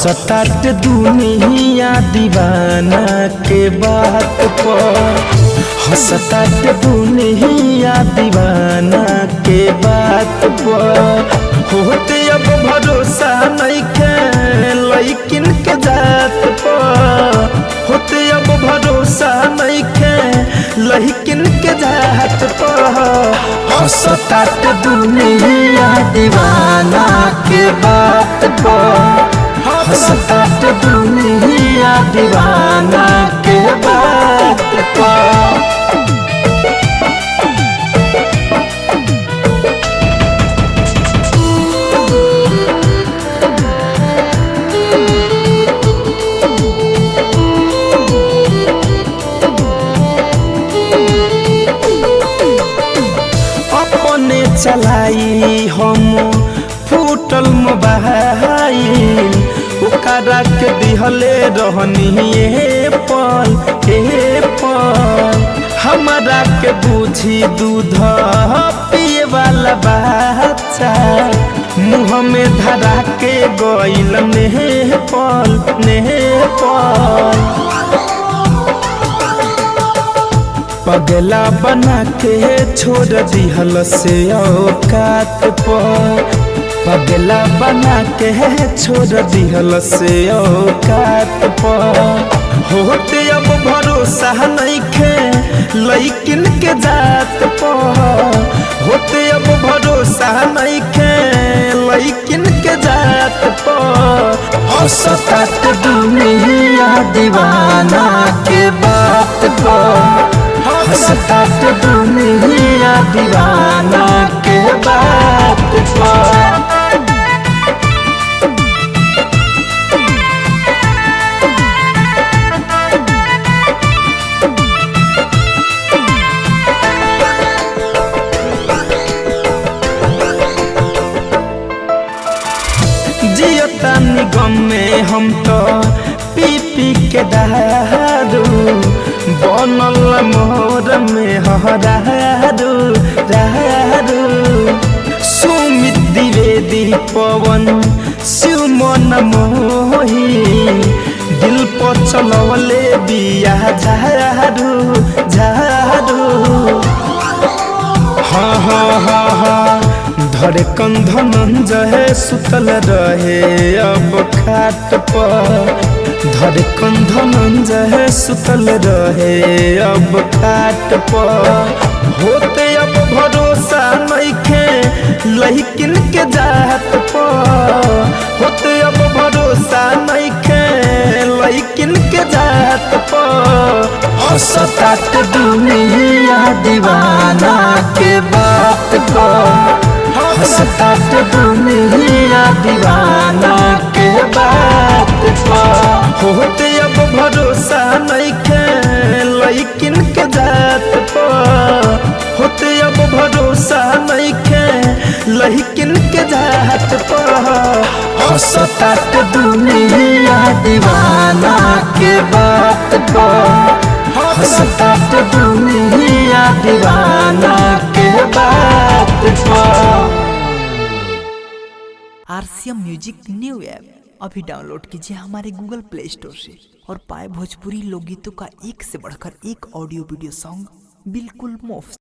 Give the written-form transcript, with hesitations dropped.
हंसतात दुनिया दीवाना के बात पर, हंसतात दुनिया दीवाना के बात पर। होते अब भरोसा नहीं के लइकिन के जात पर, होते अब भरोसा नहीं के लइकिन के जात पर। हंसतात दुनिया दीवाना के बात पर, हंसतात दुनिया दीवाना के बात पर। अपने चलाई हम फूटल मोबाइल, ओकरा के दिहले रहनी पल ए पल। हमारा के बुझी दूध पिए वाला बच्चा, मुँह में धरा के गइल नेपाल नेपाल। पगला बना के छोड़ दिहल से औकात पर, पगला बना के छोड़ दिहल से औकात पर। होते अब भरोसा नहीं खे लइकिन के जात पर, होते अब भरोसा नहीं खे लइकिन के जात पर। हंसतात दुनिया दीवाना के बात पर, हंसतात दुनिया दीवाना के बात पर। जियता निगम में हम तो पी पी के दारू, बनल मोर में हरारू रारू। सुमित द्विवेदी पवन शिव मन मोही, दिल पर चलवले बिया झारू झारू। हाँ हाँ हाँ हाँ धड़कन धनंजय सुतल रहे अब खाट पर, धड़कन धनंजय सुतल रहे अब खाट पर। होते अब भरोसा नहीं खे लइकिन के जात पर, होते अब भरोसा नहीं खे लइकिन के जात पर। हंसतात दुनिया दीवाना के बात पर, हंसतात दुनिया दीवाना के बात पर। होते अब भरोसा नहीं खे लइकिन के जात पर, होते अब भरोसा नहीं खे लइकिन के जात पर। हंसतात दुनिया दीवाना के बात पर, हंसतात दुनिया दीवाना के बात पर। आरसीएम म्यूजिक न्यू ऐप अभी डाउनलोड कीजिए हमारे गूगल प्ले स्टोर से और पाए भोजपुरी लोकगीतों का एक से बढ़कर एक ऑडियो वीडियो सॉन्ग बिल्कुल मुफ्त।